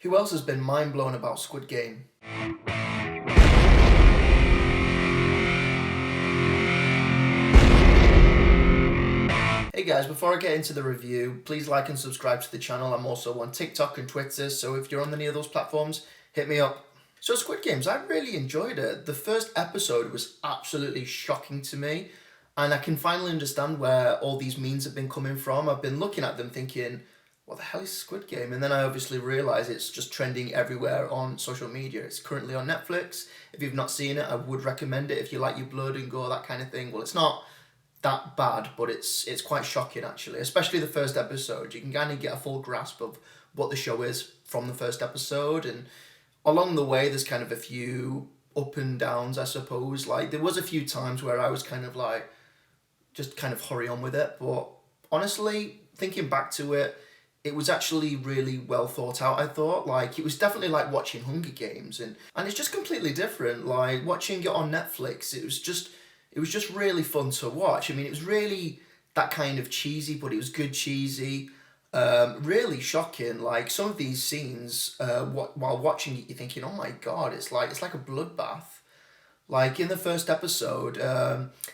Who else has been mind blown about Squid Game? Hey guys, before I get into the review, please like and subscribe to the channel. I'm also on TikTok and Twitter, so if you're on any of those platforms, hit me up. So Squid Games, I really enjoyed it. The first episode was absolutely shocking to me, and I can finally understand where all these memes have been coming from. I've been looking at them thinking, what the hell is Squid Game? And then I obviously realised it's just trending everywhere on social media. It's currently on Netflix. If you've not seen it, I would recommend it if you like your blood and gore, that kind of thing. Well, it's not that bad, but it's quite shocking actually, especially the first episode. You can kind of get a full grasp of what the show is from the first episode, and along the way there's kind of a few up and downs, I suppose. Like there was a few times where I was kind of like just kind of hurry on with it, but honestly thinking back to it, it was actually really well thought out. I thought like it was definitely like watching Hunger Games, and it's just completely different. Like watching it on Netflix, it was just really fun to watch. I mean, it was really that kind of cheesy, but it was good cheesy. Really shocking. Like some of these scenes, while watching it, you're thinking, "Oh my god, it's like a bloodbath." Like in the first episode,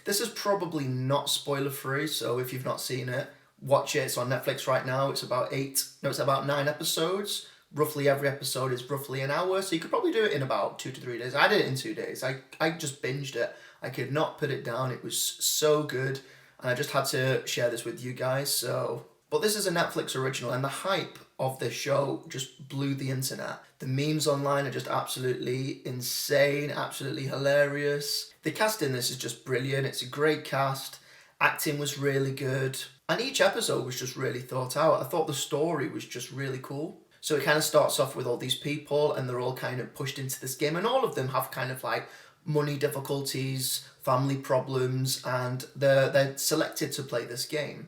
this is probably not spoiler free. So if you've not seen it, watch it. It's on Netflix right now. It's about it's about 9 episodes. Roughly every episode is roughly an hour, so you could probably do it in about 2 to 3 days. I did it in 2 days. I just binged it. I could not put it down. It was so good, and I just had to share this with you guys. So, but this is a Netflix original, and the hype of this show just blew the internet. The memes online are just absolutely insane, absolutely hilarious. The cast in this is just brilliant. It's a great cast. Acting was really good, and each episode was just really thought out. I thought the story was just really cool. So it kind of starts off with all these people, and they're all kind of pushed into this game, and all of them have kind of like money difficulties, family problems, and they're selected to play this game.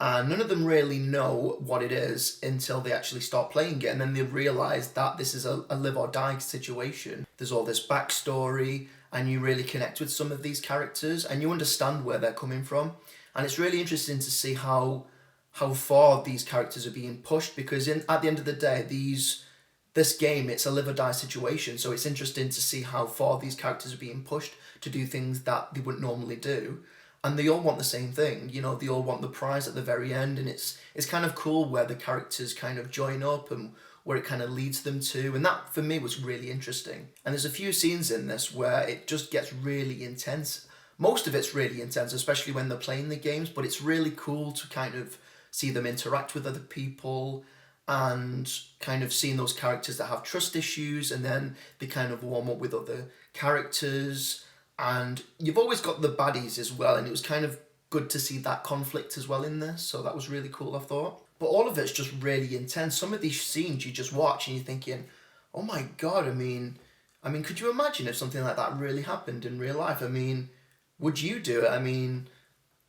And none of them really know what it is until they actually start playing it, and then they realise that this is a live or die situation. There's all this backstory, and you really connect with some of these characters, and you understand where they're coming from. And it's really interesting to see how far these characters are being pushed, because at the end of the day, this game, it's a live or die situation, so it's interesting to see how far these characters are being pushed to do things that they wouldn't normally do. And they all want the same thing, they all want the prize at the very end, and it's kind of cool where the characters kind of join up and where it kind of leads them to, and that for me was really interesting. And there's a few scenes in this where it just gets really intense. Most of it's really intense, especially when they're playing the games, but it's really cool to kind of see them interact with other people, and kind of seeing those characters that have trust issues, and then they kind of warm up with other characters. And you've always got the baddies as well, and it was kind of good to see that conflict as well in this, so that was really cool, I thought. But all of it's just really intense. Some of these scenes you just watch and you're thinking, oh my god, I mean, could you imagine if something like that really happened in real life? I mean, would you do it? I mean,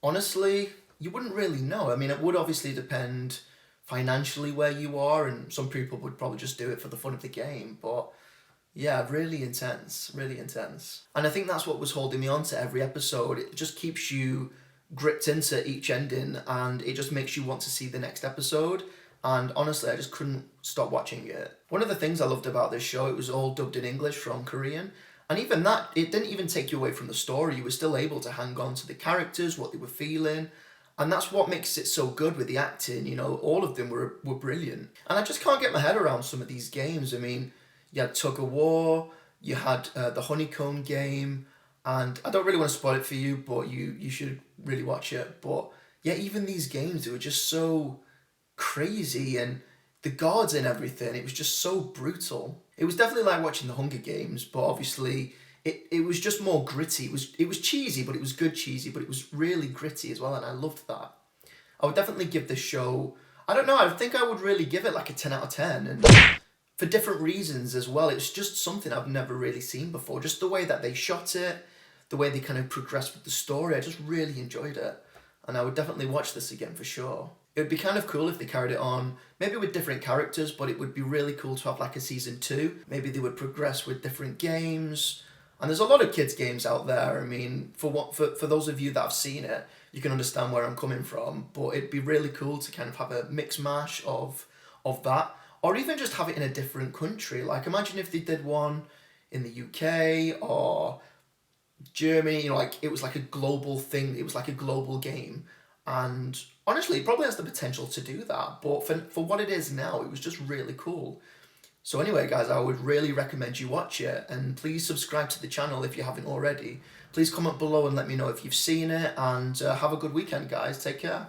honestly, you wouldn't really know. I mean, it would obviously depend financially where you are, and some people would probably just do it for the fun of the game, but yeah, really intense, really intense. And I think that's what was holding me on to every episode. It just keeps you gripped into each ending, and it just makes you want to see the next episode. And honestly, I just couldn't stop watching it. One of the things I loved about this show, it was all dubbed in English from Korean. And even that, it didn't even take you away from the story. You were still able to hang on to the characters, what they were feeling. And that's what makes it so good with the acting. All of them were brilliant. And I just can't get my head around some of these games. I mean, you had Tug of War, you had the Honeycomb game, and I don't really want to spoil it for you, but you should really watch it. But yeah, even these games, they were just so crazy, and the guards and everything, it was just so brutal. It was definitely like watching the Hunger Games, but obviously it was just more gritty. It was cheesy, but it was good cheesy, but it was really gritty as well, and I loved that. I would definitely give this show, I don't know, I think I would really give it like a 10 out of 10, and for different reasons as well. It's just something I've never really seen before. Just the way that they shot it, the way they kind of progressed with the story, I just really enjoyed it. And I would definitely watch this again for sure. It would be kind of cool if they carried it on, maybe with different characters, but it would be really cool to have like a season 2. Maybe they would progress with different games. And there's a lot of kids games out there. I mean, for those of you that have seen it, you can understand where I'm coming from. But it'd be really cool to kind of have a mix mash of that. or even just have it in a different country. Like imagine if they did one in the UK or Germany, you know, like it was like a global thing, it was like a global game. And honestly, it probably has the potential to do that. But for what it is now, it was just really cool. So anyway, guys, I would really recommend you watch it, and please subscribe to the channel if you haven't already. Please comment below and let me know if you've seen it, and have a good weekend, guys. Take care.